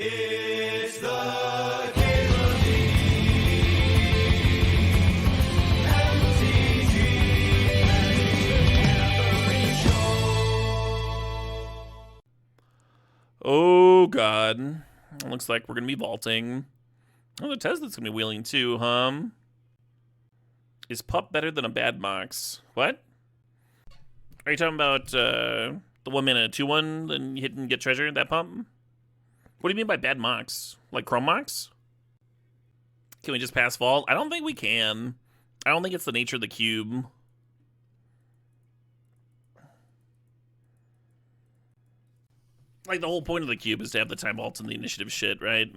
It's the Game of the MTGO Show. Oh, God. Looks like we're going to be vaulting. Oh, the Tesla's going to be wheeling too, Is Pup better than a bad Mox? What? Are you talking about the 1 mana 2/1, then you hit and get treasure, that pump? What do you mean by bad Mox? Like Chrome Mox? Can we just pass vault? I don't think we can. I don't think it's the nature of the cube. Like, the whole point of the cube is to have the time vaults and the initiative shit, right?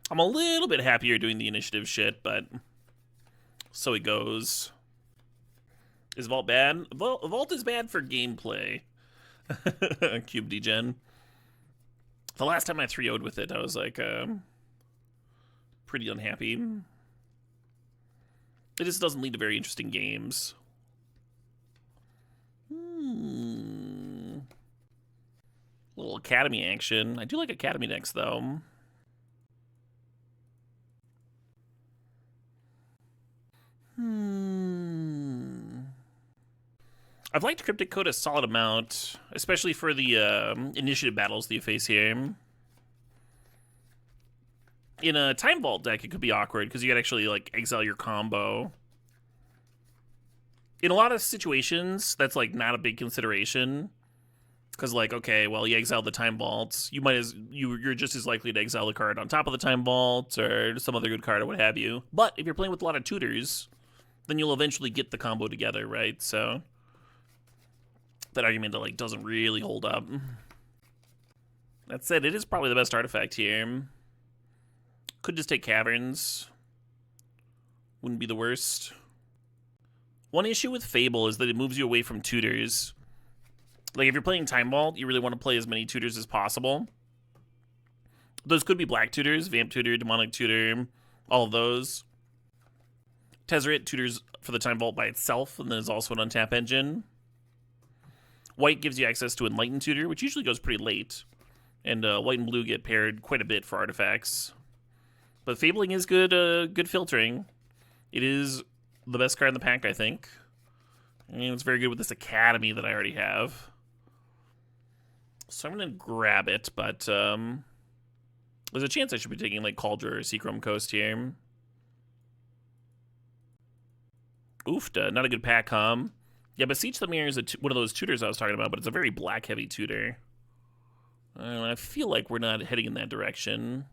I'm a little bit happier doing the initiative shit, but so it goes. Is Vault bad? Vault is bad for gameplay. Cube degen. The last time I 3-0'd with it, I was like, pretty unhappy. It just doesn't lead to very interesting games. Little Academy action. I do like Academy decks, though. I've liked Cryptic Code a solid amount, especially for the initiative battles that you face here. In a Time Vault deck, it could be awkward, because you could actually, like, exile your combo. In a lot of situations, that's, like, not a big consideration. Because, like, okay, well, you exile the Time Vaults, you're just as likely to exile the card on top of the Time Vault, or some other good card, or what have you. But if you're playing with a lot of tutors, then you'll eventually get the combo together, right? So that argument, like, doesn't really hold up. That said, it is probably the best artifact here. Could just take Caverns. Wouldn't be the worst. One issue with Fable is that it moves you away from tutors. Like, if you're playing Time Vault, you really want to play as many tutors as possible. Those could be black tutors, Vamp Tutor, Demonic Tutor, all of those. Tezzeret tutors for the Time Vault by itself, and then is also an untap engine. White gives you access to Enlightened Tutor, which usually goes pretty late. And white and blue get paired quite a bit for artifacts. But Fabling is good filtering. It is the best card in the pack, I think. And it's very good with this Academy that I already have. So I'm going to grab it, but there's a chance I should be taking, like, Cauldron or Seachrome Coast here. Oofda, not a good pack, Yeah, Beseech the Mirror is one of those tutors I was talking about, but it's a very black-heavy tutor. I feel like we're not heading in that direction.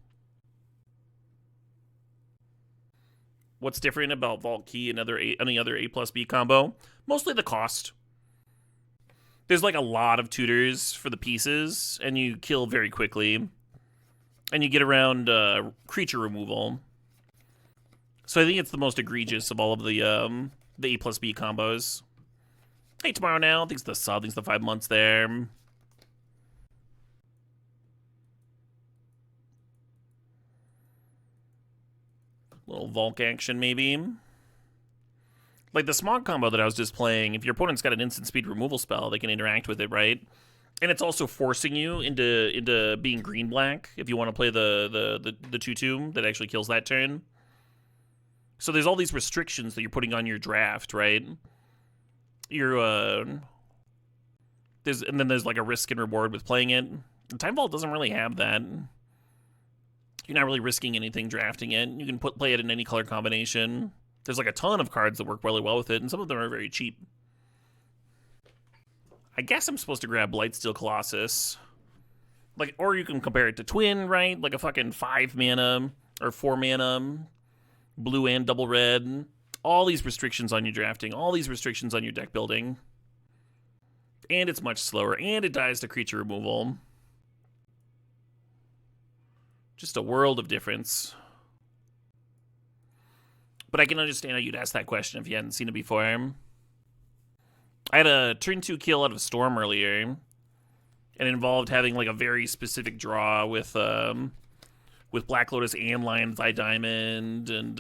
What's different about Vault Key and any other A plus B combo? Mostly the cost. There's, like, a lot of tutors for the pieces, and you kill very quickly. And you get around creature removal. So I think it's the most egregious of all of the A plus B combos. Hey, Tomorrow Now, thanks to the sub, thanks to the 5 months there. Little Volk action, maybe. Like the Smog combo that I was just playing, if your opponent's got an instant speed removal spell, they can interact with it, right? And it's also forcing you into being green-black if you want to play the 2/2 that actually kills that turn. So there's all these restrictions that you're putting on your draft, right? And then there's like a risk and reward with playing it. Time Vault doesn't really have that. You're not really risking anything drafting it. You can play it in any color combination. There's like a ton of cards that work really well with it, and some of them are very cheap. I guess I'm supposed to grab Blightsteel Colossus. Like, or you can compare it to Twin, right? Like a fucking 5 mana or 4 mana, blue and double red. All these restrictions on your drafting, all these restrictions on your deck building. And it's much slower, and it dies to creature removal. Just a world of difference. But I can understand how you'd ask that question if you hadn't seen it before. I had a turn 2 kill out of Storm earlier, and it involved having like a very specific draw with Black Lotus and Lion's Eye Diamond and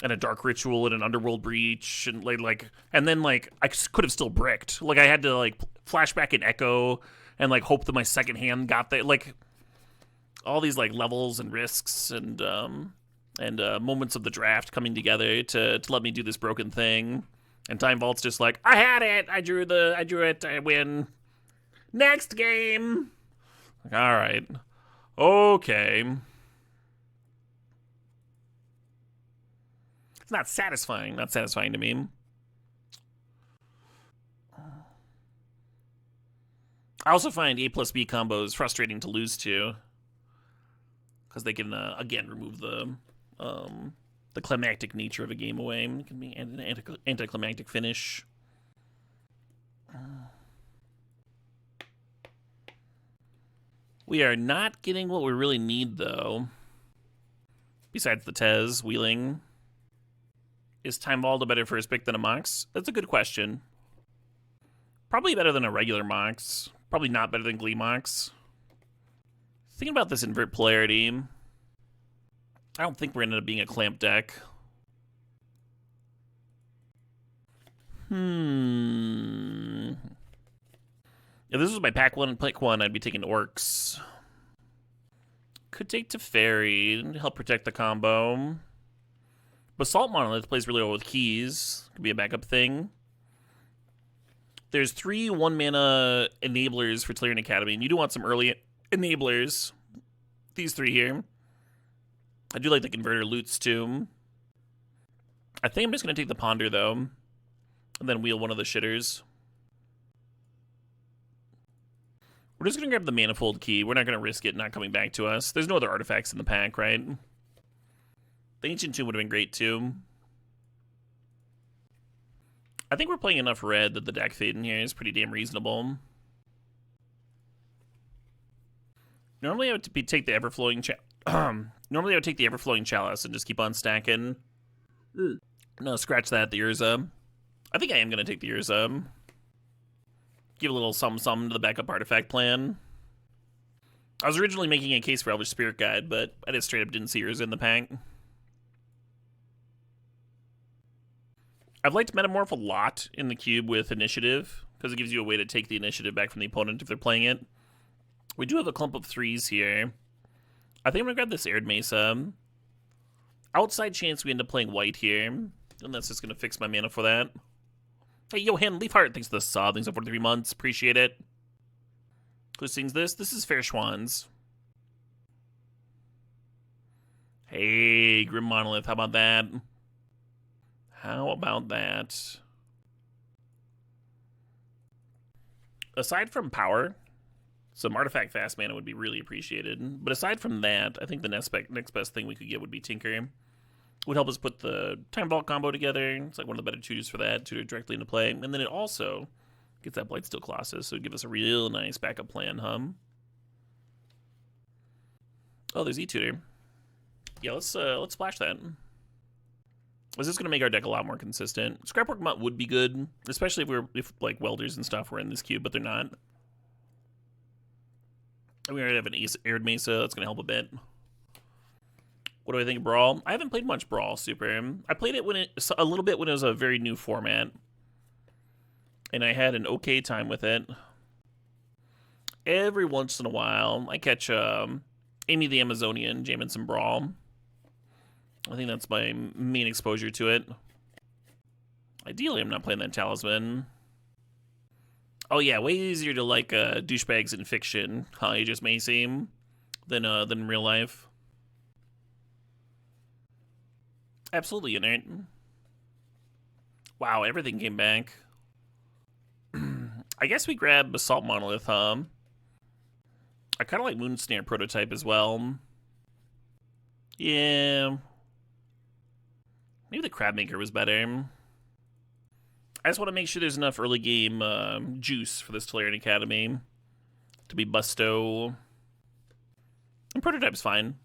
a Dark Ritual and an Underworld Breach, and then I could have still bricked. Like I had to like flashback and Echo and like hope that my second hand got there. Like all these like levels and risks and moments of the draft coming together to let me do this broken thing. And Time Vault's just like, I had it, I drew it, I win. Next game. Like, all right, okay. It's not satisfying to me. I also find A plus B combos frustrating to lose to, because they can again remove the climactic nature of a game away. It can be an anticlimactic finish. We are not getting what we really need, though. Besides the Tez wheeling. Is Time Vault a better first pick than a Mox? That's a good question. Probably better than a regular Mox. Probably not better than Glee Mox. Thinking about this invert polarity, I don't think we're going to end up being a clamp deck. If this was my pack one and pick one, I'd be taking Orcs. Could take Teferi to help protect the combo. Basalt Monolith plays really well with keys. Could be a backup thing. There's 3 1-mana enablers for Tolarian Academy, and you do want some early enablers. These 3 here. I do like the Converter Loots, too. I think I'm just going to take the Ponder, though, and then wheel one of the shitters. We're just going to grab the Manifold Key. We're not going to risk it not coming back to us. There's no other artifacts in the pack, right? The Ancient Tomb would have been great, too. I think we're playing enough red that the deck fade in here is pretty damn reasonable. Normally I would take the Everflowing Chalice and just keep on stacking. No, scratch that, the Urza. I think I am going to take the Urza. Give a little sum to the backup artifact plan. I was originally making a case for Elvish Spirit Guide, but I just straight up didn't see Urza in the pack. I've liked Metamorph a lot in the cube with Initiative, because it gives you a way to take the initiative back from the opponent if they're playing it. We do have a clump of 3s here. I think I'm going to grab this Arid Mesa. Outside chance we end up playing white here, and that's just going to fix my mana for that. Hey, Johan Leafheart, thanks for the sub. Thanks for 43 months. Appreciate it. Who sings this? This is Fair Schwans. Hey, Grim Monolith, how about that? How about that? Aside from power, some artifact fast mana would be really appreciated. But aside from that, I think the next best thing we could get would be Tinker. Would help us put the Time Vault combo together. It's like one of the better tutors for that. Tutor directly into play. And then it also gets that Blightsteel Colossus, so it'd give us a real nice backup plan, Oh, there's E-Tutor. Yeah, let's splash that. Is this going to make our deck a lot more consistent? Scrapwork Mutt would be good, especially if like welders and stuff were in this cube, but they're not. And we already have an Arid Mesa. That's going to help a bit. What do I think of Brawl? I haven't played much Brawl, Super. I played it a little bit when it was a very new format. And I had an okay time with it. Every once in a while, I catch Amy the Amazonian jamming some Brawl. I think that's my main exposure to it. Ideally, I'm not playing that Talisman. Oh yeah, way easier to like douchebags in fiction, how you just may seem, than in real life. Absolutely innate. Wow, everything came back. I guess we grab Basalt Monolith, I kind of like Moonsnare prototype as well. Yeah. Maybe the Crabmaker was better. I just want to make sure there's enough early game juice for this Tolarian Academy to be busto. And prototype's fine.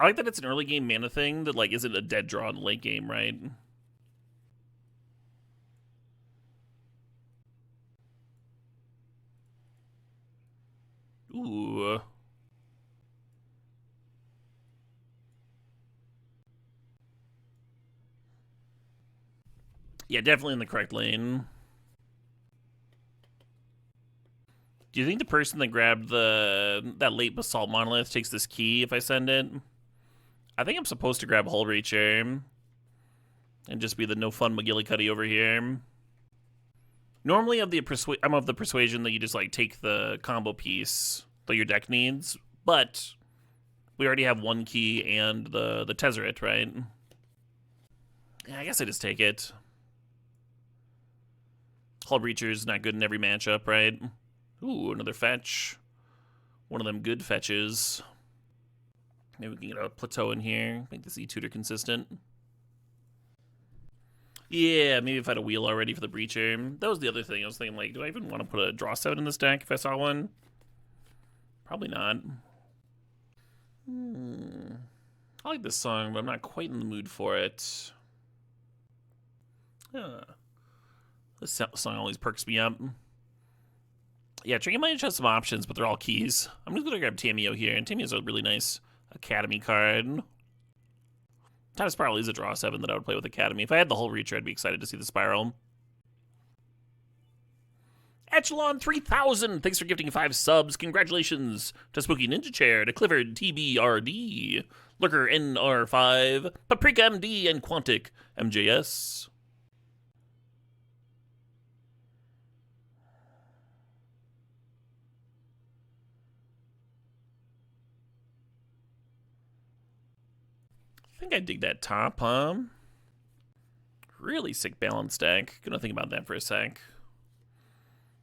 I like that it's an early game mana thing that like isn't a dead draw in the late game, right? Ooh. Yeah, definitely in the correct lane. Do you think the person that grabbed that late Basalt Monolith takes this key if I send it? I think I'm supposed to grab Hull Reacher and just be the no fun McGillicuddy over here. Normally, I'm of the persuasion that you just like take the combo piece that your deck needs, but we already have one key and the Tezzeret, right? Yeah, I guess I just take it. Hull Breacher's not good in every matchup, right? Ooh, another fetch. One of them good fetches. Maybe we can get a plateau in here. Make this E-Tutor consistent. Yeah, maybe if I had a wheel already for the Breacher. That was the other thing. I was thinking, like, do I even want to put a draw set in this deck if I saw one? Probably not. I like this song, but I'm not quite in the mood for it. This song always perks me up. Yeah, Trinket might have some options, but they're all keys. I'm just going to grab Tamiyo here, and Tamiyo's a really nice Academy card. Time Spiral is a draw 7 that I would play with Academy. If I had the Hull Reacher, I'd be excited to see the Spiral. Echelon 3000, thanks for gifting 5 subs. Congratulations to Spooky Ninja Chair, to Clifford TBRD, Lurker NR5, Paprika MD, and Quantic MJS. I think I dig that top, huh? Really sick balance deck. Gonna think about that for a sec.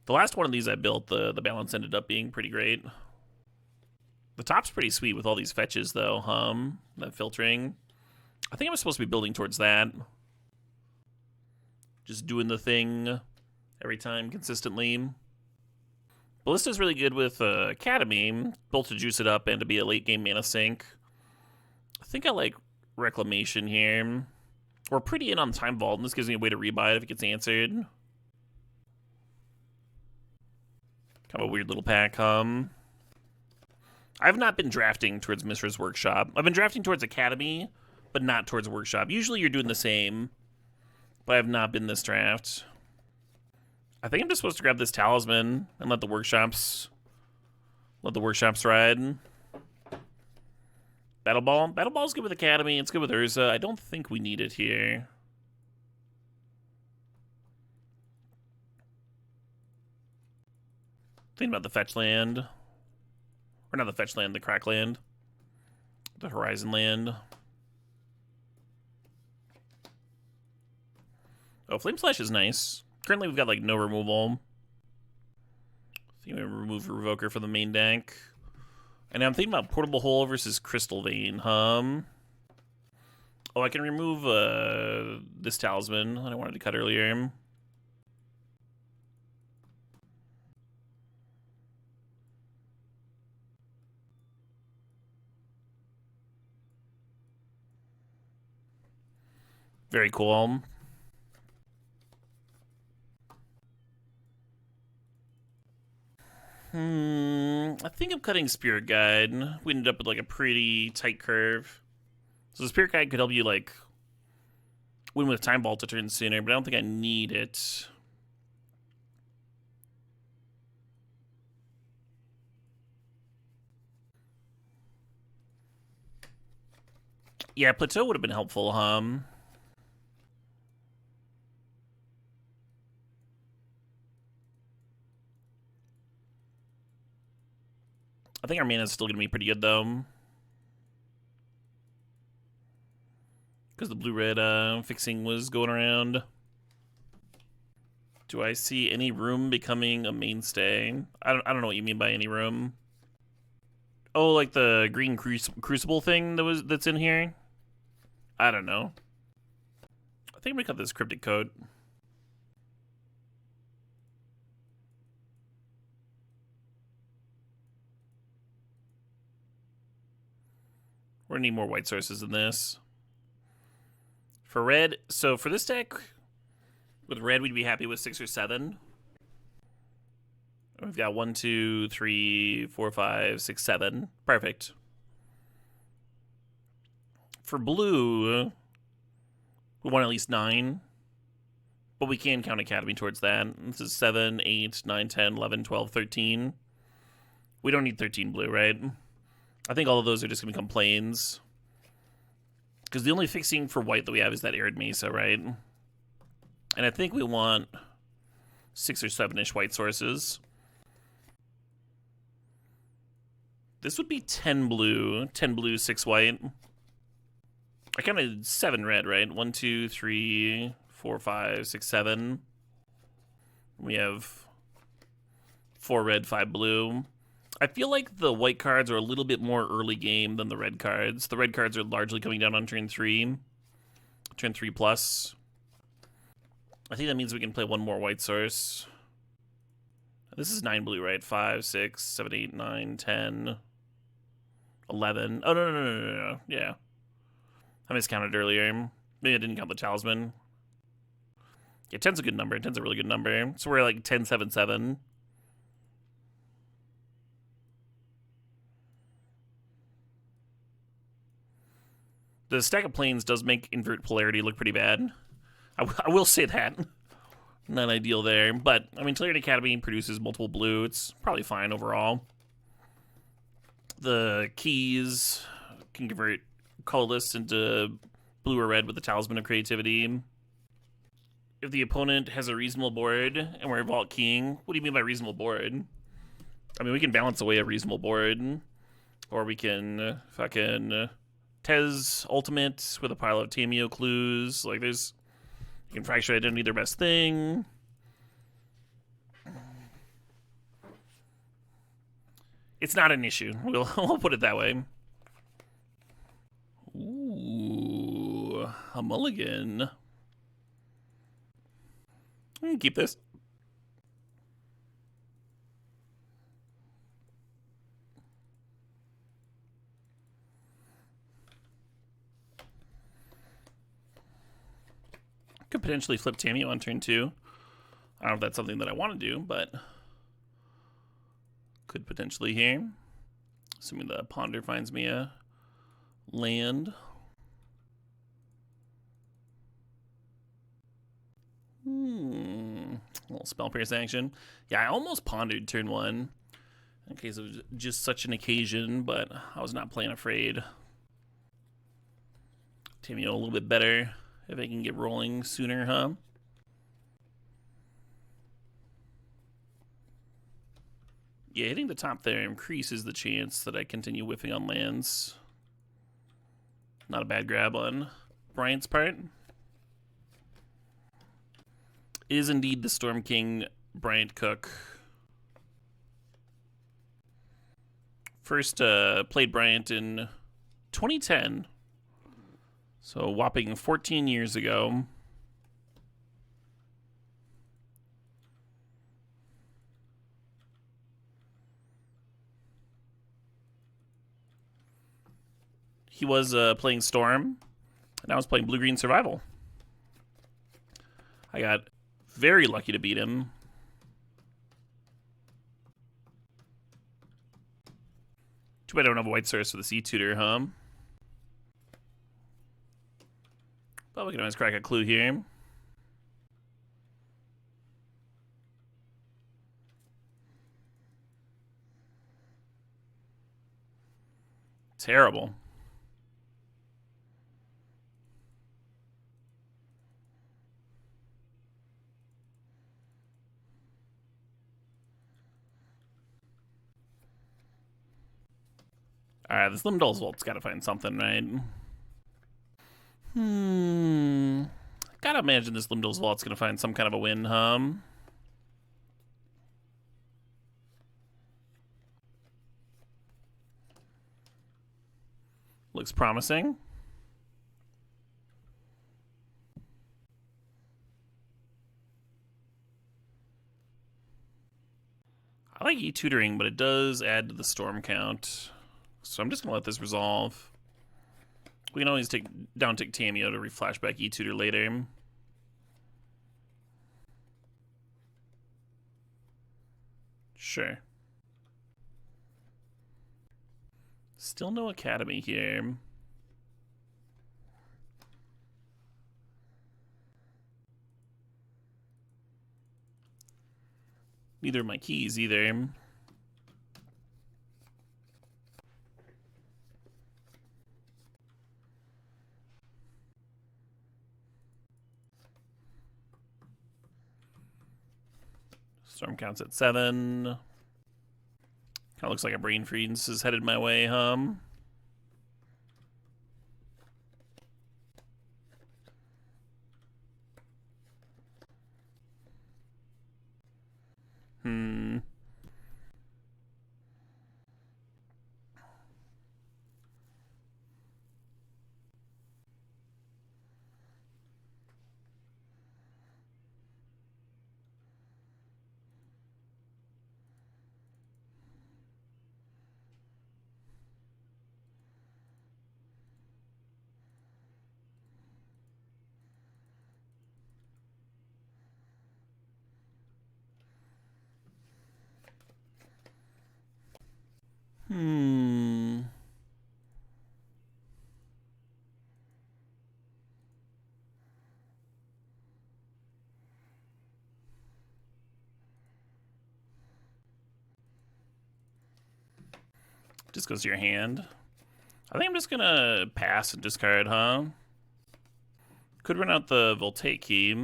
The last one of these I built, the balance ended up being pretty great. The top's pretty sweet with all these fetches, though, that filtering. I think I'm supposed to be building towards that. Just doing the thing every time consistently. Ballista's really good with Academy, both to juice it up and to be a late game mana sink. I think I like Reclamation here. We're pretty in on Time Vault, and this gives me a way to rebuy it if it gets answered. Kind of a weird little pack, I've not been drafting towards Mishra's Workshop. I've been drafting towards Academy, but not towards Workshop. Usually you're doing the same, but I have not been this draft. I think I'm just supposed to grab this Talisman and let the Workshops ride. Battle Ball. Battle Ball's good with Academy. It's good with Urza. I don't think we need it here. Thinking about the fetch land. Or not the fetch land, the crack land. The horizon land. Oh, Flame Slash is nice. Currently we've got like no removal. I think we remove Revoker for the main deck. And I'm thinking about Portable Hole versus Crystal Vein, Oh, I can remove this Talisman that I wanted to cut earlier. Very cool. I think I'm cutting Spirit Guide. We ended up with like a pretty tight curve. So the Spirit Guide could help you like win with Time Vault to turn sooner, but I don't think I need it. Yeah, Plateau would have been helpful, I think our mana is still going to be pretty good, though. Because the blue-red fixing was going around. Do I see any room becoming a mainstay? I don't know what you mean by any room. Oh, like the green crucible thing that's in here? I don't know. I think we got this cryptic code. We're gonna need more white sources than this. For red, so for this deck, with red, we'd be happy with 6 or 7. We've got 1, 2, 3, 4, 5, 6, 7. Perfect. For blue, we want at least 9. But we can count Academy towards that. This is 7, 8, 9, 10, 11, 12, 13. We don't need 13 blue, right? I think all of those are just going to become plains. Because the only fixing for white that we have is that Arid Mesa, right? And I think we want 6 or 7-ish white sources. This would be 10 blue, 6 white. I kind of 7 red, right? 1, 2, 3, 4, 5, 6, 7. We have 4 red, 5 blue. I feel like the white cards are a little bit more early game than the red cards. The red cards are largely coming down on turn 3. Turn 3 plus. I think that means we can play 1 more white source. This is 9 blue, right? 5, 6, 7, 8, 9, 10, 11. Oh, no. Yeah. I miscounted earlier. Maybe I didn't count the talisman. Yeah, 10's a good number. 10's a really good number. So we're like 10, 7, 7. The stack of planes does make invert polarity look pretty bad. I will say that. Not ideal there. But, I mean, Tellurian Academy produces multiple blue. It's probably fine overall. The keys can convert colorless into blue or red with the Talisman of Creativity. If the opponent has a reasonable board and we're vault keying, what do you mean by reasonable board? I mean, we can balance away a reasonable board. Or we can fucking Tez Ultimate with a pile of Tameo clues. Like, there's... You can fracture identity, their best thing. It's not an issue. We'll put it that way. Ooh, a mulligan. I can keep this. Could potentially flip Tameo on turn 2. I don't know if that's something that I want to do, but could potentially here. Assuming the Ponder finds me a land. Little Spell Pierce action. Yeah, I almost pondered turn 1 in case it was just such an occasion, but I was not playing afraid. Tameo a little bit better if I can get rolling sooner, huh? Yeah, hitting the top there increases the chance that I continue whiffing on lands. Not a bad grab on Bryant's part. Is indeed the Storm King Bryant Cook. First played Bryant in 2010. So whopping 14 years ago. He was playing Storm, and I was playing Blue-Green Survival. I got very lucky to beat him. Too bad I don't have a white source for the Sea Tutor, huh? But we can always crack a clue here. Terrible. Alright, this Limdol's Vault's gotta find something, right? Gotta imagine this Limdol's Vault's gonna find some kind of a win, huh? Looks promising. I like e-tutoring, but it does add to the storm count. So I'm just gonna let this resolve. We can always take down-tick Tameo to reflashback e-tutor later. Sure. Still no Academy here. Neither of my keys either. Storm counts at 7. Kind of looks like a brain freeze is headed my way, Hmm. Hmm. Just goes to your hand. I think I'm just gonna pass and discard, Could run out the Voltaic Key.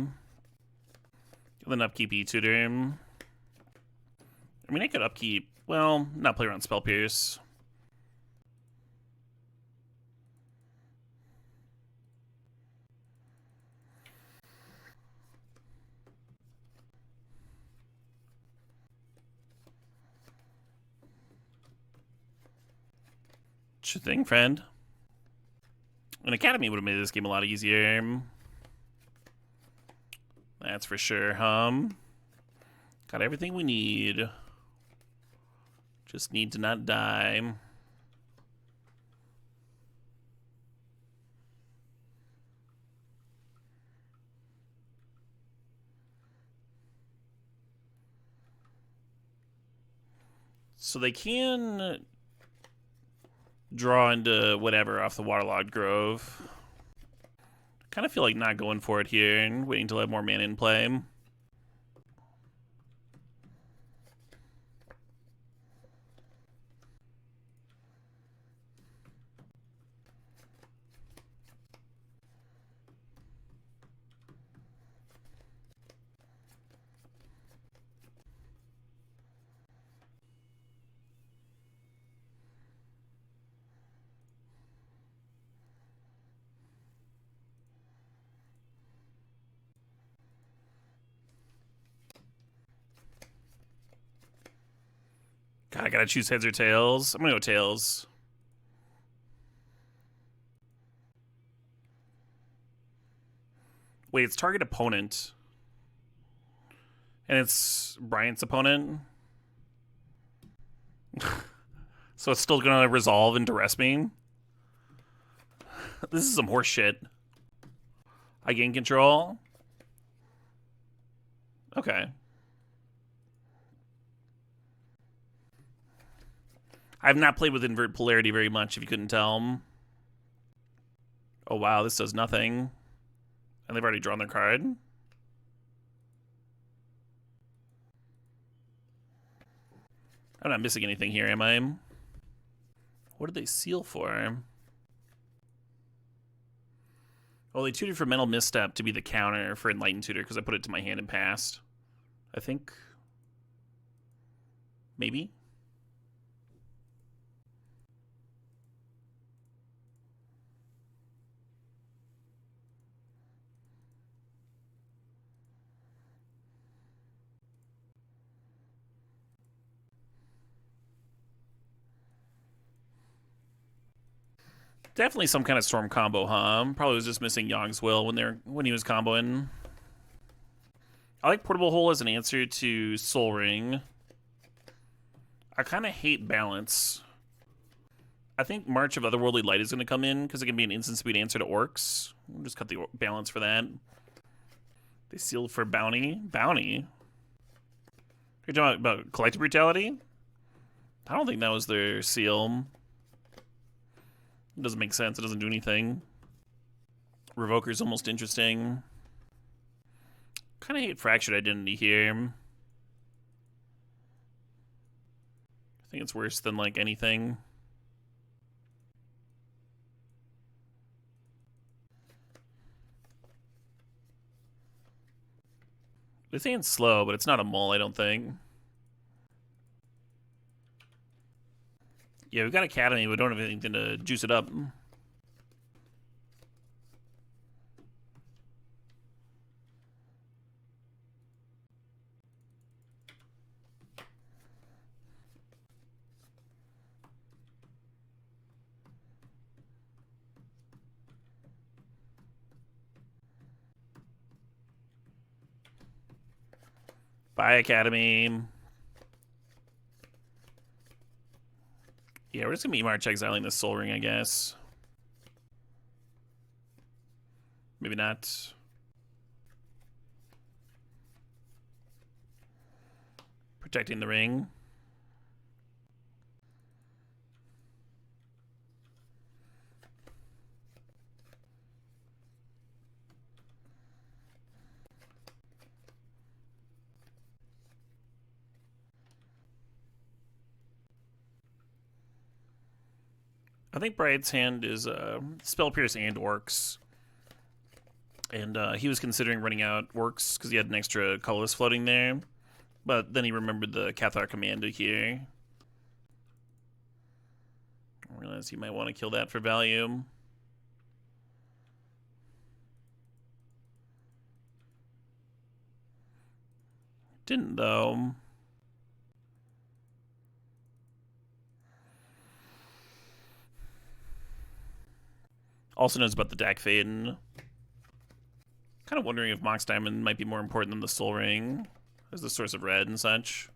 Then upkeep E-Tutor. I mean, I could upkeep, well, not play around Spell Pierce. Sure thing, friend. An Academy would have made this game a lot easier. That's for sure, Got everything we need. Just need to not die. So they can draw into whatever off the Waterlogged Grove. Kind of feel like not going for it here and waiting till I have more mana in play. God, I gotta choose heads or tails. I'm gonna go tails. Wait, it's target opponent. And it's Bryant's opponent. So it's still gonna resolve into rest me. This is some horse shit. I gain control. Okay. I've not played with invert polarity very much, if you couldn't tell. Oh wow, this does nothing. And they've already drawn their card. I'm not missing anything here, am I? What did they seal for? Oh, they tutored for Mental Misstep to be the counter for Enlightened Tutor because I put it to my hand and passed. I think. Maybe? Definitely some kind of Storm combo, Probably was just missing Yang's Will when he was comboing. I like Portable Hole as an answer to Soul Ring. I kind of hate Balance. I think March of Otherworldly Light is going to come in because it can be an instant speed answer to Orcs. We'll just cut the Balance for that. They sealed for Bounty. Bounty? You're talking about Collective Brutality? I don't think that was their seal. It doesn't make sense. It doesn't do anything. Revoker's almost interesting. Kind of hate Fractured Identity here. I think it's worse than, like, anything. They're saying slow, but it's not a mull, I don't think. Yeah, we've got Academy, but we don't have anything to juice it up. Bye, Academy. Yeah, we're just gonna be March exiling this Soul Ring, I guess. Maybe not. Protecting the ring. I think Bride's hand is Spell Pierce and Orcs. And he was considering running out Orcs because he had an extra colorless floating there. But then he remembered the Cathar Commando here. I realized he might want to kill that for value. Didn't, though. Also knows about the Dak Faden. Kind of wondering if Mox Diamond might be more important than the Soul Ring as the source of red and such.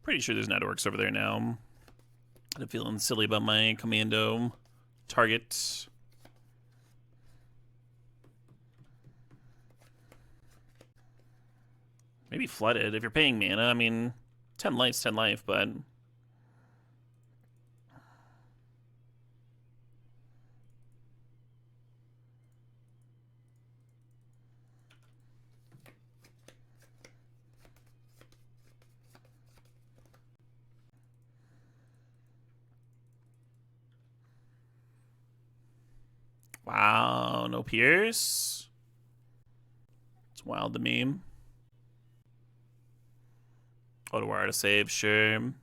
Pretty sure there's not orcs over there now. I'm feeling silly about my commando target. Maybe flooded if you're paying mana. I mean, 10 life's 10 life, but wow, no Pierce. It's wild to me. Otawara to save, sure.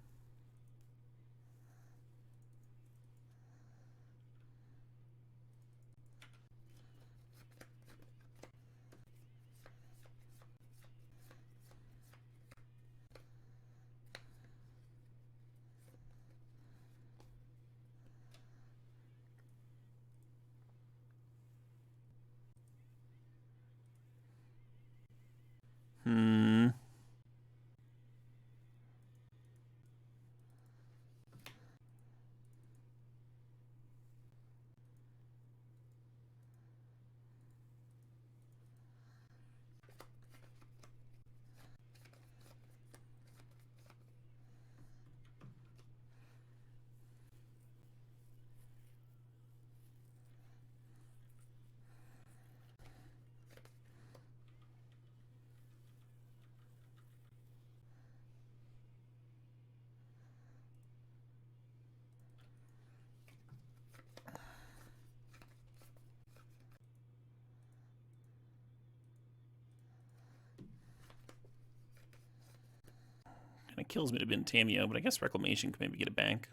Kind of kills me to bin Tamio, but I guess Reclamation could maybe get it back.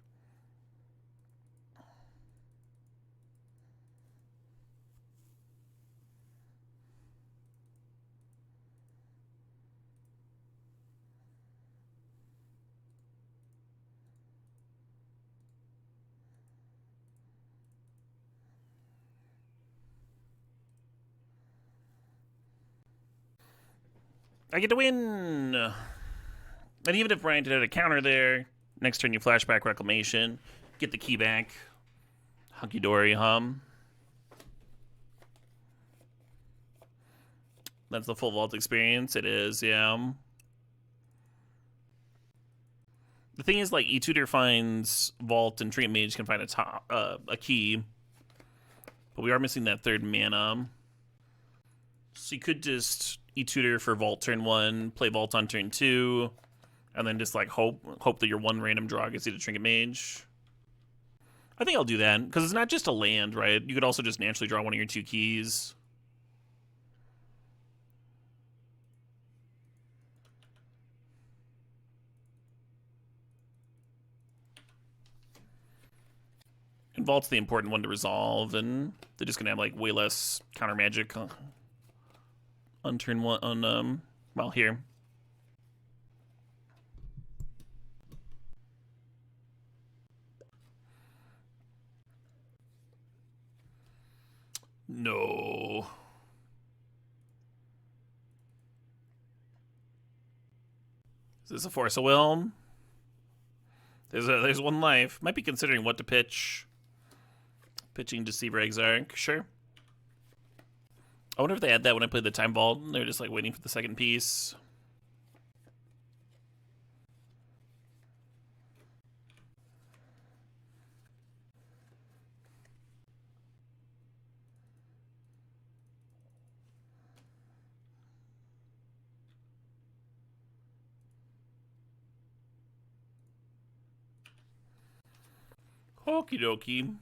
I get to win! And even if Brian did a counter there, next turn you flashback Reclamation, get the key back. Hunky dory hum. That's the full vault experience. It is, yeah. The thing is, like, E-Tutor finds Vault and Treant Mage can find a key. But we are missing that third mana. So you could just E-Tutor for Vault turn 1, play Vault on turn 2, and then just like hope that your one random draw gets you to Trinket Mage. I think I'll do that, because it's not just a land, right? You could also just naturally draw one of your 2 keys. And Vault's the important one to resolve, and they're just gonna have like way less counter magic on turn 1 on well, here. No. Is this a Force of Will? There's 1 life. Might be considering what to pitch. Pitching Deceiver Exarch, sure. I wonder if they had that when I played the Time Vault. They're just like waiting for the second piece. Okie dokie.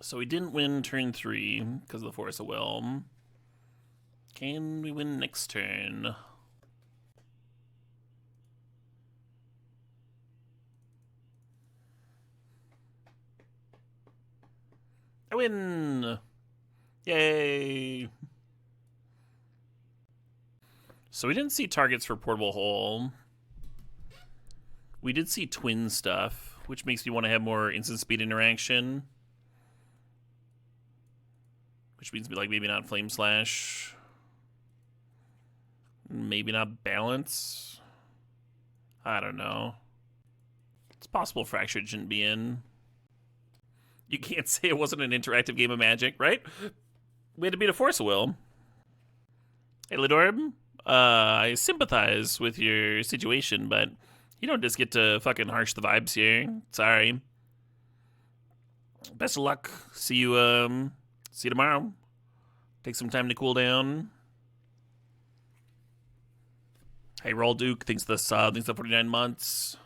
So we didn't win turn 3 because of the Force of Will. Can we win next turn? I win! Yay! So we didn't see targets for Portable Hole. We did see twin stuff, which makes me want to have more instant speed interaction. Which means like maybe not Flame Slash. Maybe not Balance. I don't know. It's possible Fractured shouldn't be in. You can't say it wasn't an interactive game of Magic, right? We had to beat a Force of Will. Hey, Lidorb, I sympathize with your situation, but you don't just get to fucking harsh the vibes here. Sorry. Best of luck. See you tomorrow. Take some time to cool down. Hey, Roll Duke thinks the 49 months.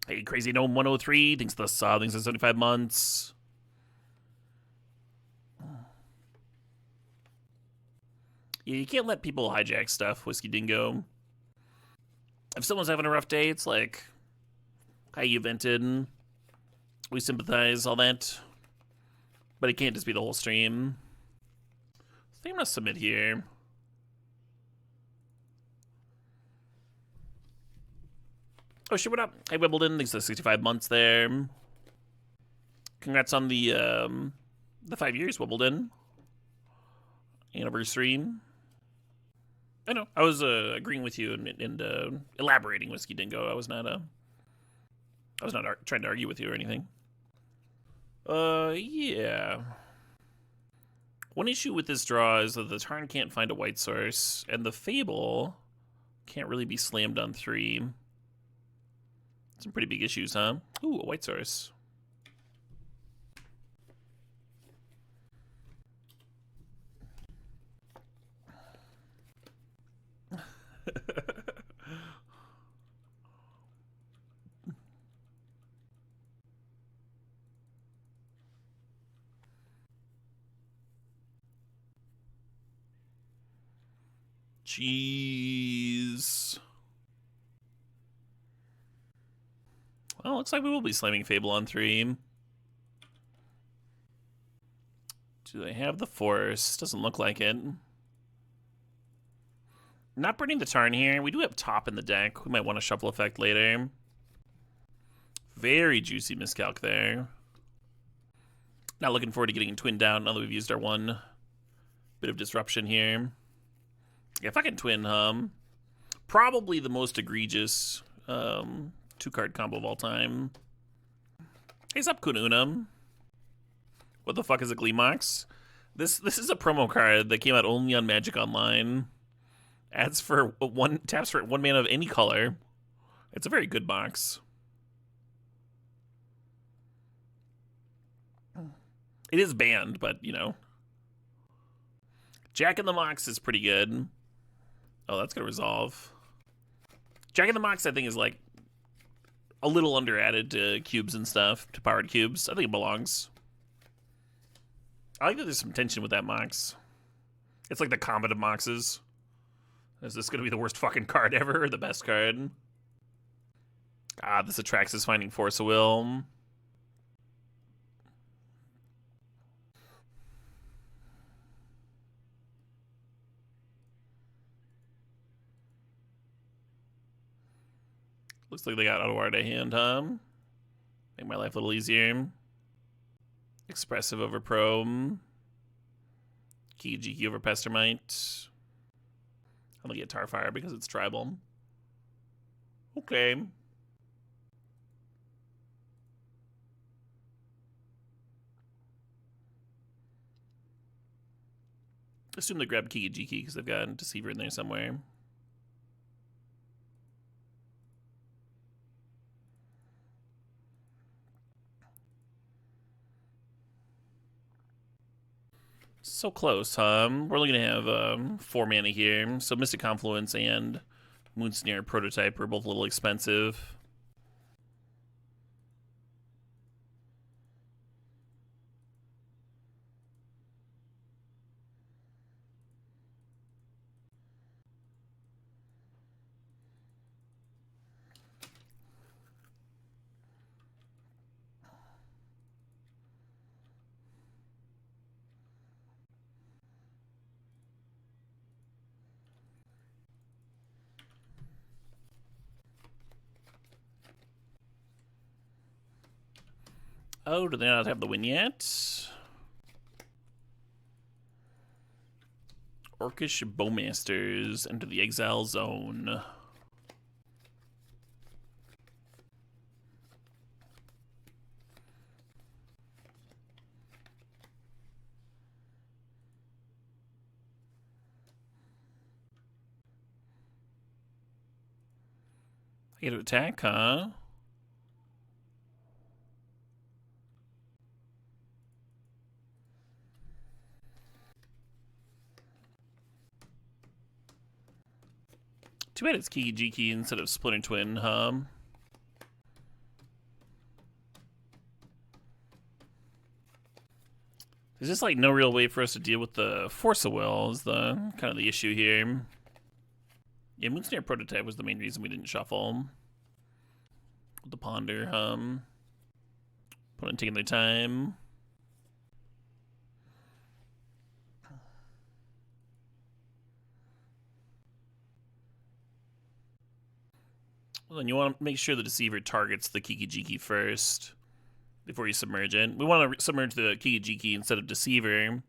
Hey, Crazy Gnome 103 thinks the 75 months. Yeah, you can't let people hijack stuff, Whiskey Dingo. If someone's having a rough day, it's like, hi, you vented. We sympathize, all that. But it can't just be the whole stream. I think I'm gonna submit here. Oh shit, what up? Hey, Wimbledon, thanks for the 65 months there. Congrats on the 5 years, Wimbledon. Anniversary. I know, I was agreeing with you and elaborating, Whiskey Dingo. I was not trying to argue with you or anything. Yeah. One issue with this draw is that the Tarn can't find a white source, and the Fable can't really be slammed on 3. Some pretty big issues, huh? Ooh, a white source. Jeez. Well, looks like we will be slamming Fable on 3. Do they have the Force? Doesn't look like it. Not burning the Tarn here. We do have Top in the deck. We might want a Shuffle effect later. Very juicy miscalc there. Not looking forward to getting Twin down now that we've used our one bit of disruption here. Yeah, fucking Twin, probably the most egregious 2-card combo of all time. Hey, sup, Kununum? What the fuck is a Gleemox? This is a promo card that came out only on Magic Online. Taps for 1 mana of any color. It's a very good box. It is banned, but you know. Jack in the Mox is pretty good. Oh, that's gonna resolve. Jack in the Mox, I think, is like a little under added to cubes and stuff, to powered cubes. I think it belongs. I like that there's some tension with that Mox. It's like the combat of Moxes. Is this going to be the worst fucking card ever or the best card? Ah, this Atraxis finding Force of Will. Looks like they got Autowar to hand, huh? Make my life a little easier. Expressive over Probe. Kiki over Pestermite. I'm gonna get Tarfire because it's tribal. Okay. Assume they grabbed Kiki because they've got Deceiver in there somewhere. So close, huh? We're only going to have 4 mana here. So Mystic Confluence and Moonsnare Prototype are both a little expensive. Oh, do they not have the win yet? Orcish Bowmasters enter the exile zone. I get to attack, huh? Too bad it's Kiki instead of Splinter Twin, huh? There's just like no real way for us to deal with the Force of Will is the kind of the issue here. Yeah, Moonsnare Prototype was the main reason we didn't shuffle. With the Ponder, opponent taking their time. Well, then you want to make sure the Deceiver targets the Kiki first before you submerge it. We want to submerge the Kiki instead of Deceiver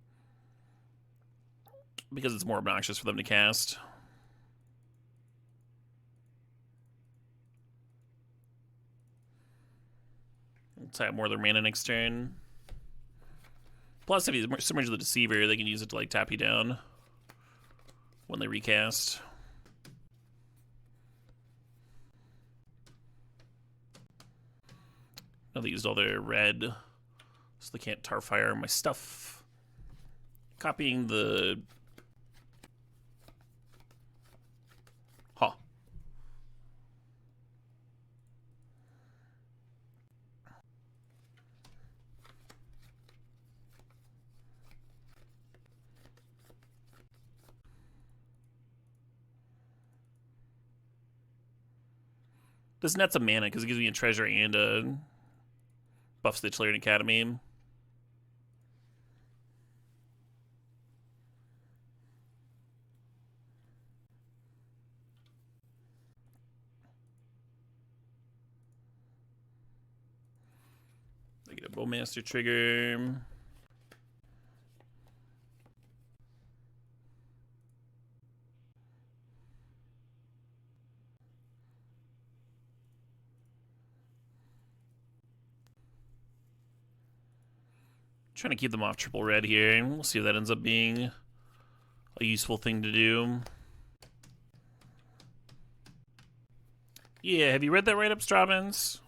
because it's more obnoxious for them to cast. Let's have more of their mana next turn. Plus, if you submerge the Deceiver, they can use it to like tap you down when they recast. Now they used all their red, so they can't Tarfire my stuff. Copying the... Huh. This net's a mana because it gives me a treasure and a buffs the Tolarian Academy. I get a Bowmaster trigger. Trying to keep them off triple red here. We'll see if that ends up being a useful thing to do. Yeah, have you read that write-up, Straubens?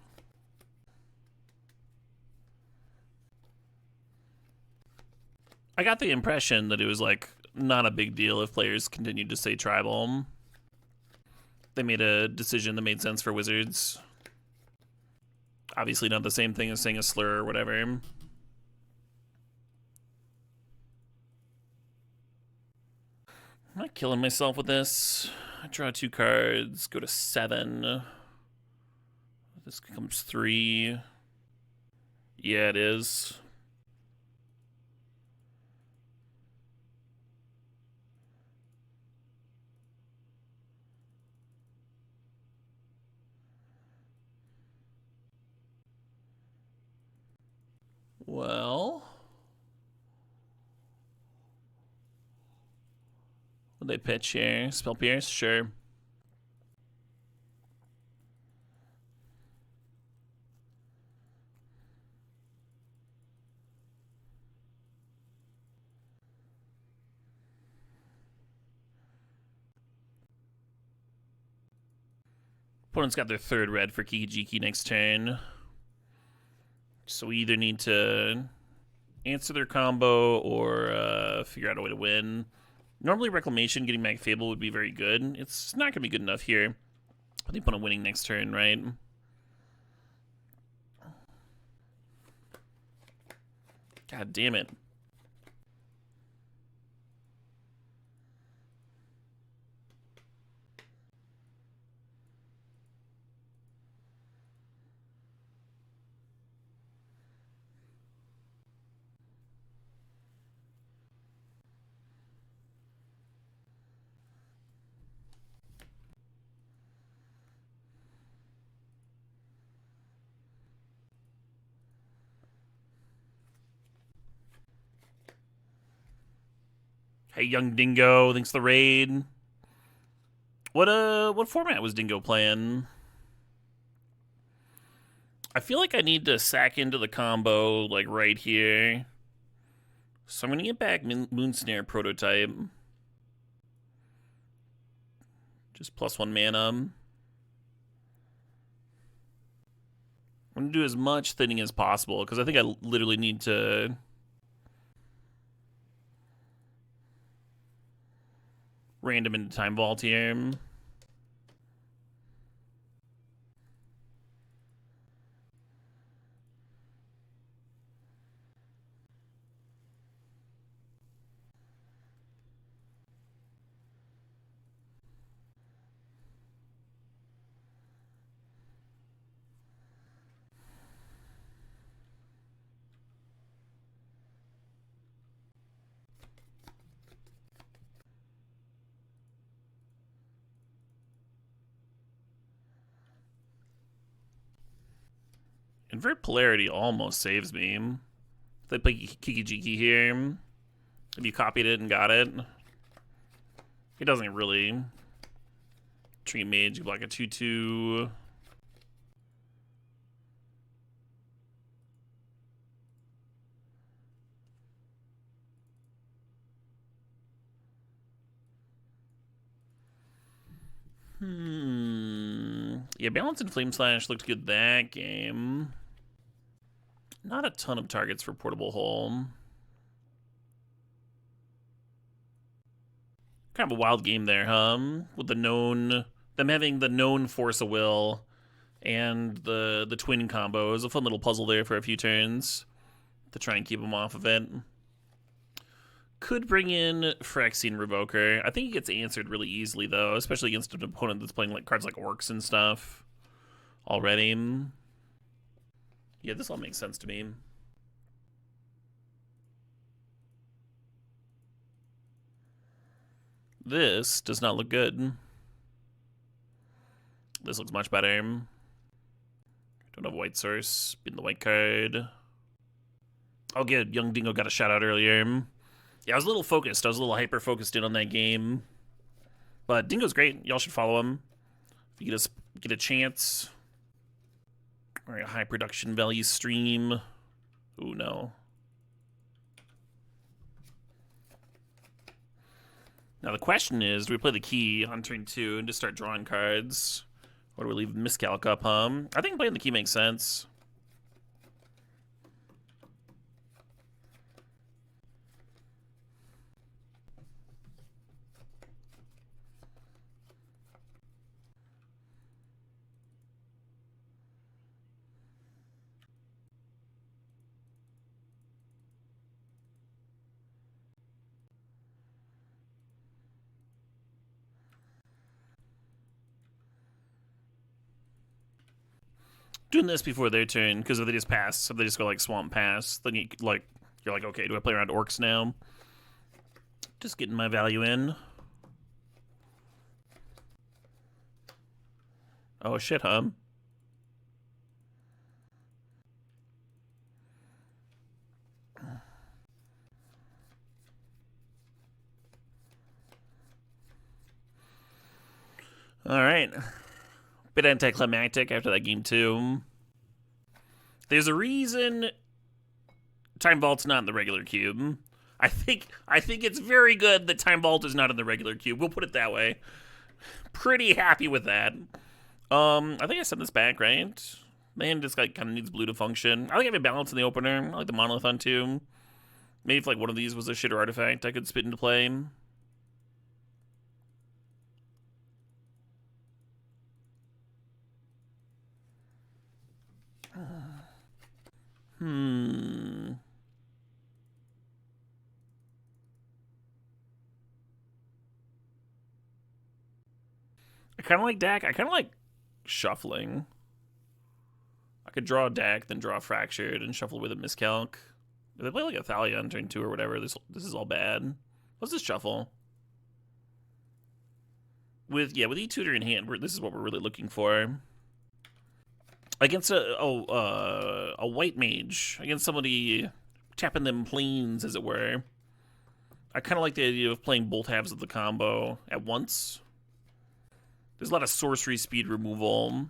I got the impression that it was like not a big deal if players continued to say tribal. They made a decision that made sense for Wizards. Obviously not the same thing as saying a slur or whatever. I'm not killing myself with this. I draw 2 cards, go to 7. This becomes 3. Yeah, it is. Well, would they pitch here? Spell Pierce? Sure. Opponent's got their 3rd red for Kiki-Jiki next turn. So we either need to answer their combo or figure out a way to win. Normally Reclamation getting back Fable would be very good. It's not going to be good enough here. But the opponent winning next turn, right? God damn it. Hey, young Dingo, thanks for the raid. What format was Dingo playing? I feel like I need to sack into the combo, like, right here. So I'm gonna get back Moonsnare prototype. Just +1 mana. I'm gonna do as much thinning as possible, because I think I literally need to random into Time Vault here. Invert Polarity almost saves me. If they play Kiki-Jiki here, if you copied it and got it, it doesn't really treat mage. You block a 2/2. Yeah, Balance and Flame Slash looked good that game. Not a ton of targets for Portable Hole. Kind of a wild game there, huh? With them having the known Force of Will and the twin combo. It was a fun little puzzle there for a few turns to try and keep them off of it. Could bring in Phyrexian Revoker. I think he gets answered really easily, though, especially against an opponent that's playing like cards like Orcs and stuff already. Yeah, this all makes sense to me. This does not look good. This looks much better. Don't have white source. Being the white card. Oh, good. Young Dingo got a shout out earlier. Yeah, I was a little focused. I was a little hyper-focused in on that game. But Dingo's great. Y'all should follow him. If you get a chance. Or a high production value stream. Ooh, no. Now the question is, do we play the key on turn 2 and just start drawing cards? Or do we leave Miscalc up, I think playing the key makes sense. doing this before their turn, because if they just pass, if they just go like swamp pass, then you're like, okay, do I play around orcs now? Just getting my value in. Oh shit, huh? All right. Bit anticlimactic after that game too. There's a reason Time Vault's not in the regular cube. I think it's very good that Time Vault is not in the regular cube. We'll put it that way. Pretty happy with that. I think I sent this back, right? Man, just like kind of needs blue to function. I think I have a balance in the opener. I like the monolith on two. Maybe if like one of these was a shitter artifact, I could spit into play. I kind of like Dak. I kind of like shuffling. I could draw a Dak, then draw a Fractured, and shuffle with a Miscalc. If they play like a Thalia on turn 2 or whatever, this is all bad. Let's just shuffle. With E-Tutor in hand, this is what we're really looking for. Against a white mage, against somebody tapping them planes, as it were. I kind of like the idea of playing both halves of the combo at once. There's a lot of sorcery speed removal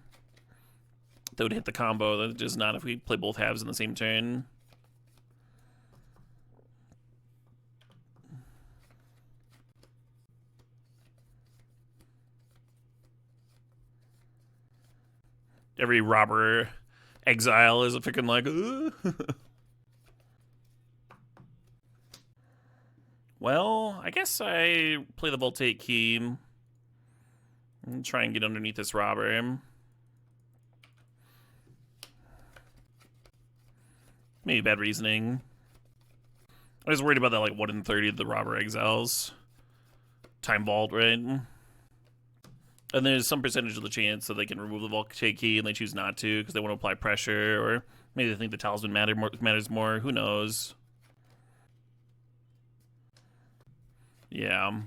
that would hit the combo. That does not if we play both halves in the same turn. Every robber exile is a freaking like, Well, I guess I play the Voltaic Key and try and get underneath this robber. Maybe bad reasoning. I was worried about that, like 1 in 30 of the robber exiles. Time Vault, right? And there's some percentage of the chance that they can remove the Voltaic Key and they choose not to because they want to apply pressure, or maybe they think the talisman matters more. Who knows? Yeah.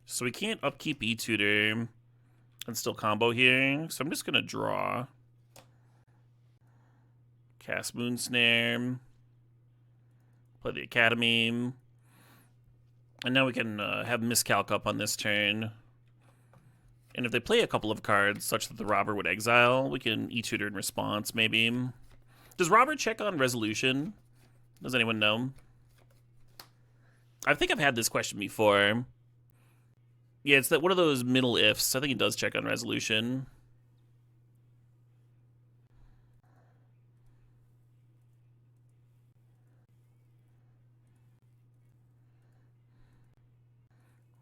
So we can't upkeep E-Tutor and still combo here. So I'm just going to draw. Cast Moonsnare. Play the Academy. And now we can have Miscalc up on this turn. And if they play a couple of cards such that the robber would exile, we can E-Tutor in response, maybe. Does robber check on resolution? Does anyone know? I think I've had this question before. Yeah, it's that one of those middle ifs. I think it does check on resolution.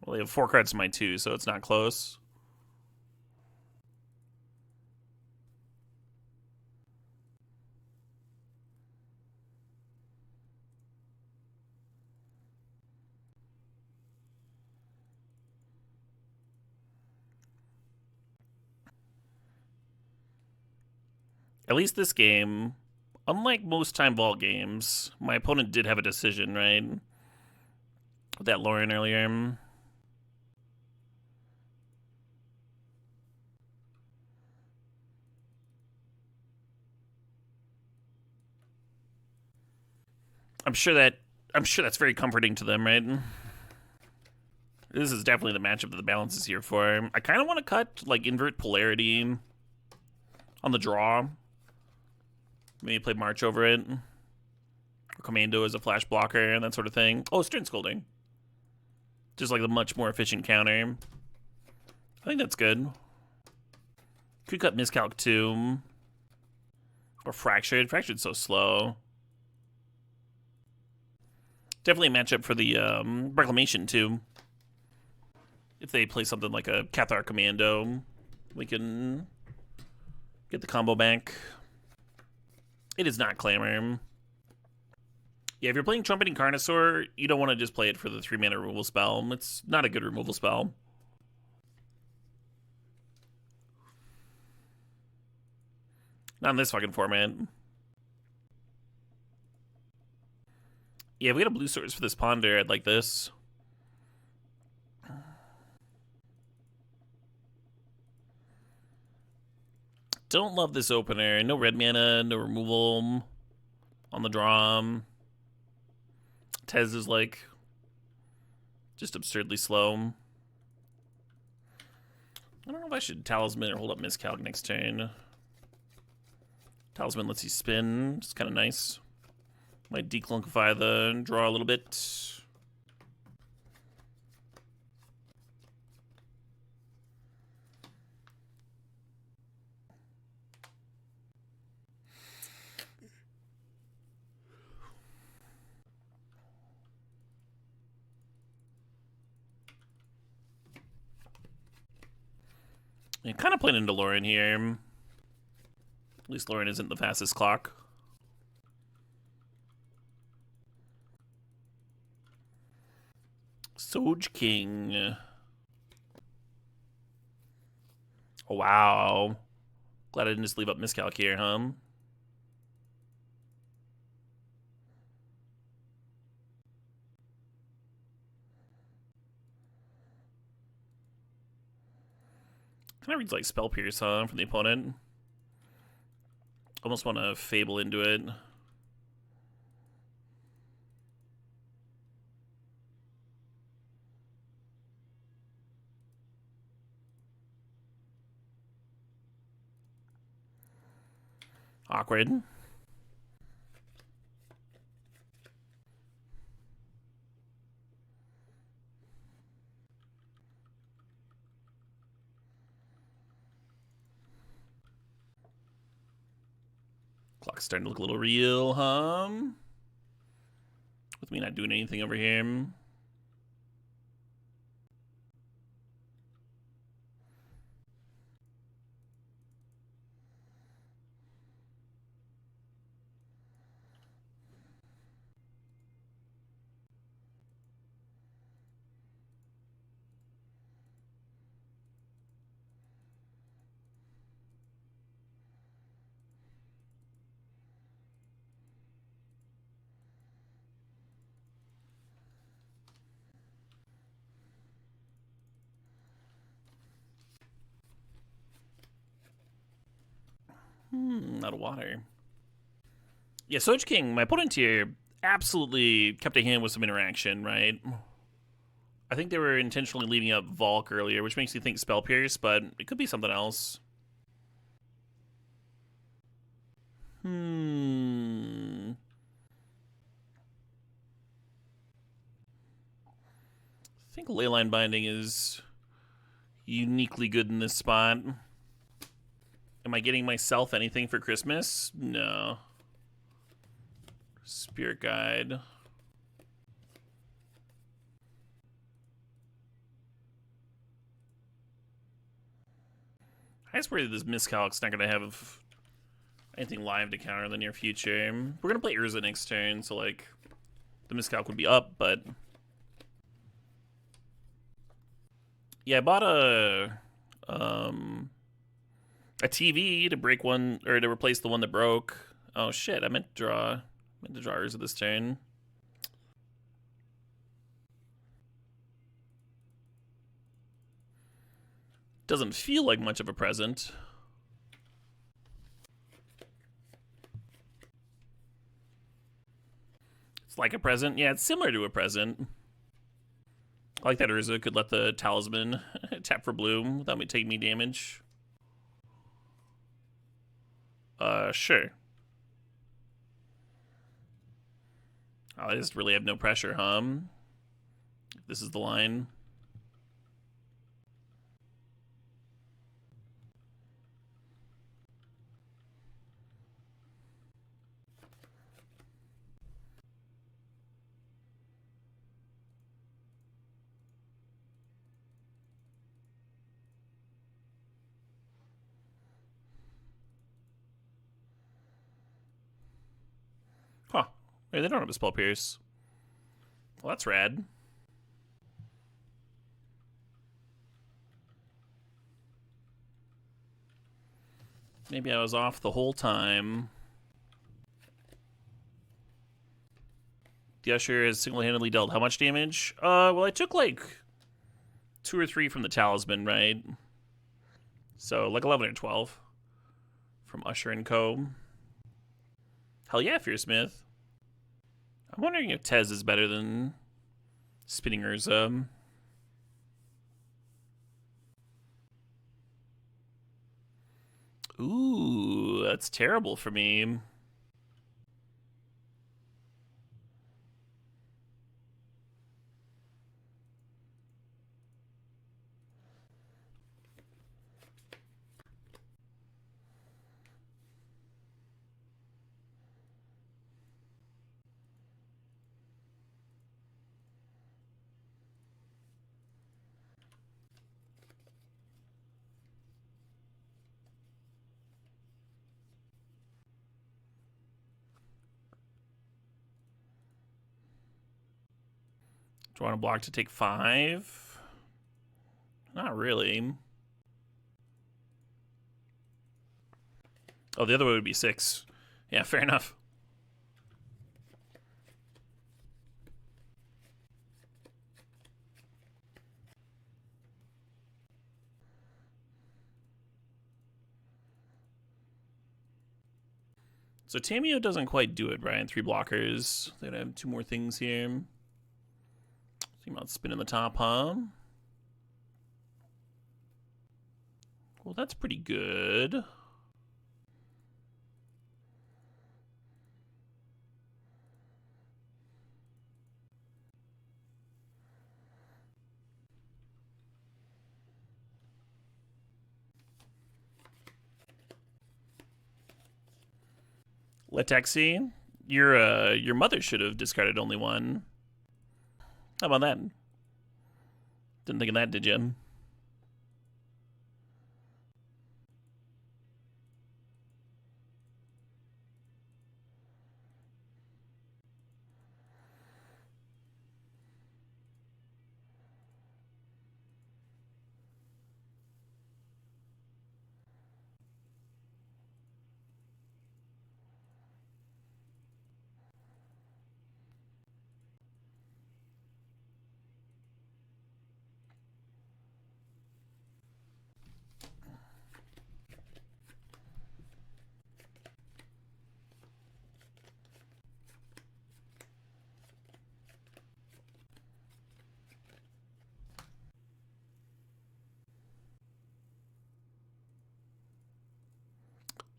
Well, they have 4 cards to my 2, so it's not close. At least this game, unlike most Time Vault games, my opponent did have a decision, right? With that Lauren earlier. I'm sure that's very comforting to them, right? This is definitely the matchup that the balance is here for. I kind of want to cut, like, invert polarity on the draw. Maybe play March over it. Or Commando as a flash blocker and that sort of thing. Oh, Stern Scolding. Just like the much more efficient counter. I think that's good. Could cut Miscalc too. Or Fractured. Fractured's so slow. Definitely a matchup for the Reclamation too. If they play something like a Cathar Commando, we can get the combo back. It is not Clamor. Yeah, if you're playing Trumpeting Carnosaur, you don't want to just play it for the 3-mana removal spell. It's not a good removal spell. Not in this fucking format. Yeah, if we got a blue source for this Ponder, I'd like this. Don't love this opener. No red mana, no removal on the draw. Tez is like just absurdly slow. I don't know if I should Talisman or hold up Miscalc next turn. Talisman lets you spin. It's kind of nice. Might declunkify the draw a little bit. Yeah, kind of playing into Lauren here. At least Lauren isn't the fastest clock. Soj King. Oh, wow. Glad I didn't just leave up Miscalc here, huh? Kind of reads like Spell Pierce, huh, from the opponent. Almost want to Fable into it. Awkward. Clock's starting to look a little real, huh? With me not doing anything over here. Out of water. Yeah, Soj King, my opponent here absolutely kept a hand with some interaction, right? I think they were intentionally leading up Volk earlier, which makes you think Spell Pierce, but it could be something else. I think Leyline Binding is uniquely good in this spot. Am I getting myself anything for Christmas? No. Spirit Guide. I just worry that this Miscalc's not going to have anything live to counter in the near future. We're going to play Urza next turn, so, like, the Miscalc would be up, but... Yeah, I bought a TV to break one, or to replace the one that broke. Oh, shit, I meant to draw Urza this turn. Doesn't feel like much of a present. It's like a present. Yeah, it's similar to a present. I like that Urza could let the Talisman tap for blue without me taking me damage. Sure. I just really have no pressure, huh? This is the line. Huh. Wait, they don't have a spell pierce. Well, that's rad. Maybe I was off the whole time. The Usher has single-handedly dealt how much damage? Well, I took like 2 or 3 from the Talisman, right? So like 11 or 12 from Usher and Co. Hell yeah, Fearsmith. I'm wondering if Tez is better than Spinning Urza. Ooh, that's terrible for me. Do I want to block to take 5? Not really. Oh, the other way would be 6. Yeah, fair enough. So Tameo doesn't quite do it, Brian. 3 blockers. They're gonna have 2 more things here. Think about spinning the top, huh? Well, that's pretty good. Letexi, your mother should have discarded only 1. How about that? Didn't think of that, did you?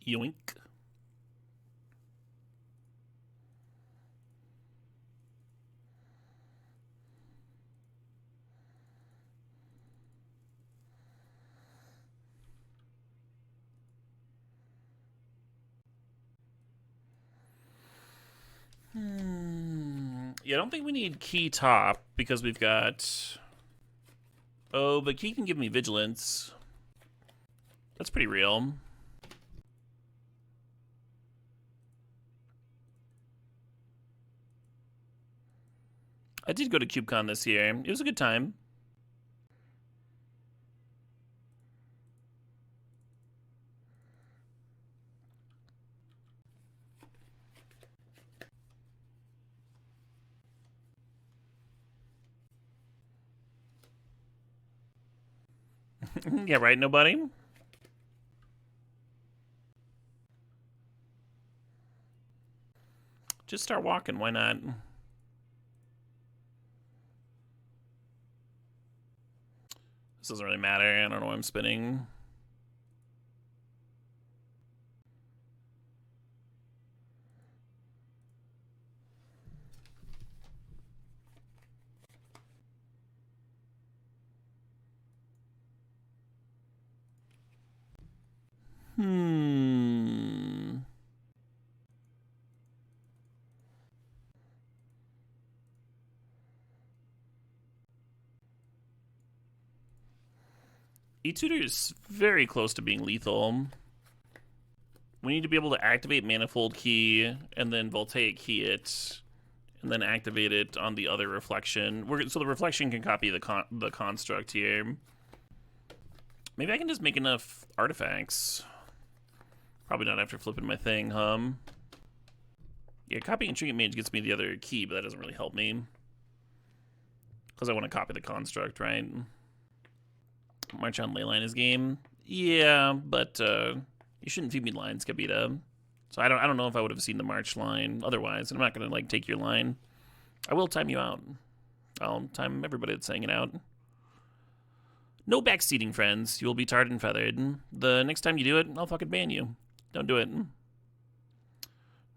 Yoink. Yeah, I don't think we need key top because we've got... Oh, but key can give me vigilance. That's pretty real. I did go to CubeCon this year. It was a good time. Yeah, right, nobody? Just start walking, why not? This doesn't really matter, I don't know why I'm spinning. E-Tutor is very close to being lethal. We need to be able to activate Manifold Key and then Voltaic Key it, and then activate it on the other reflection. So the reflection can copy the construct here. Maybe I can just make enough artifacts. Probably not after flipping my thing, Yeah, copying Trinket Mage gets me the other key, but that doesn't really help me. Because I want to copy the construct, right? March on Leyline is game. Yeah, but you shouldn't feed me lines, Kabita. So I don't know if I would have seen the March line otherwise. I'm not gonna like take your line. I will time you out. I'll time everybody that's hanging out. No backseating, friends. You will be tarred and feathered. The next time you do it, I'll fucking ban you. Don't do it. Now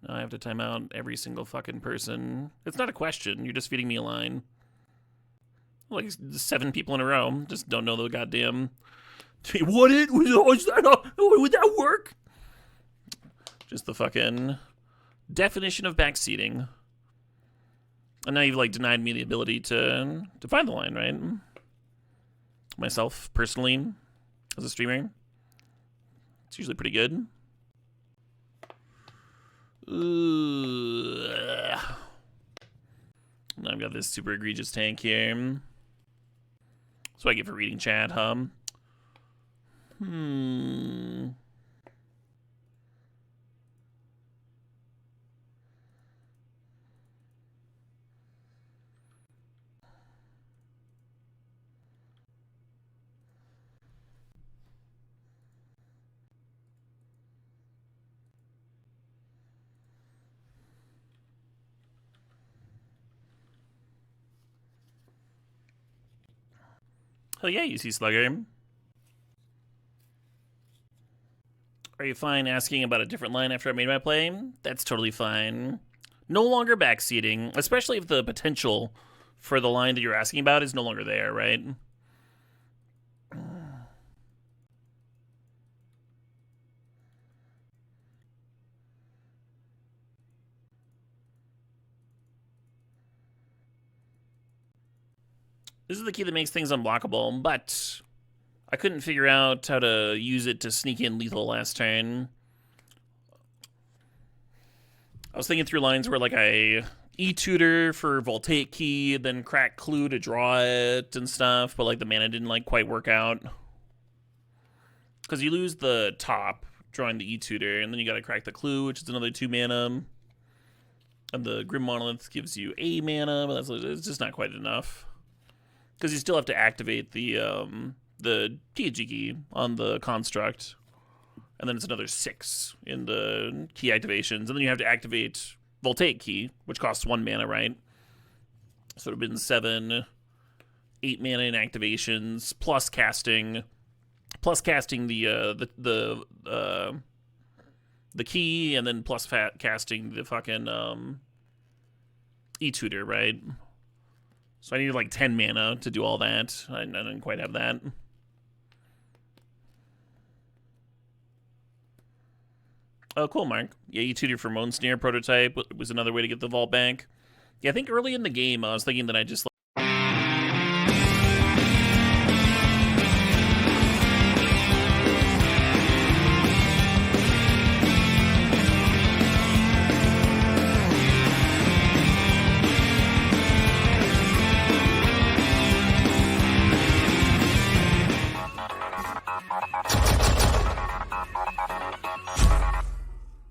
I have to time out every single fucking person. It's not a question. You're just feeding me a line. Like 7 people in a row just don't know the goddamn. Would that work? Just the fucking definition of backseating. And now you've like denied me the ability to find the line, right? Myself personally, as a streamer, it's usually pretty good. Now I've got this super egregious tank here. That's what I get for reading chat, Hell yeah, you see Slugger. Are you fine asking about a different line after I made my play? That's totally fine. No longer backseating, especially if the potential for the line that you're asking about is no longer there, right? This is the key that makes things unblockable, but I couldn't figure out how to use it to sneak in lethal last turn. I was thinking through lines where like I E-tutor for Voltaic Key, then crack Clue to draw it and stuff, but like the mana didn't like quite work out. Because you lose the top, drawing the E-tutor, and then you gotta crack the Clue, which is another 2 mana. And the Grim Monolith gives you 8 mana, but it's just not quite enough. Because you still have to activate the TG key on the construct. And then it's another 6 in the key activations. And then you have to activate Voltaic Key, which costs 1 mana, right? So it would have been 7, 8 mana in activations, plus casting the key, and then plus casting the fucking E-tutor, right? So I needed like 10 mana to do all that. I didn't quite have that. Oh, cool, Mark. Yeah, E-tutor for Moan Snare prototype was another way to get the vault back. Yeah, I think early in the game I was thinking that I just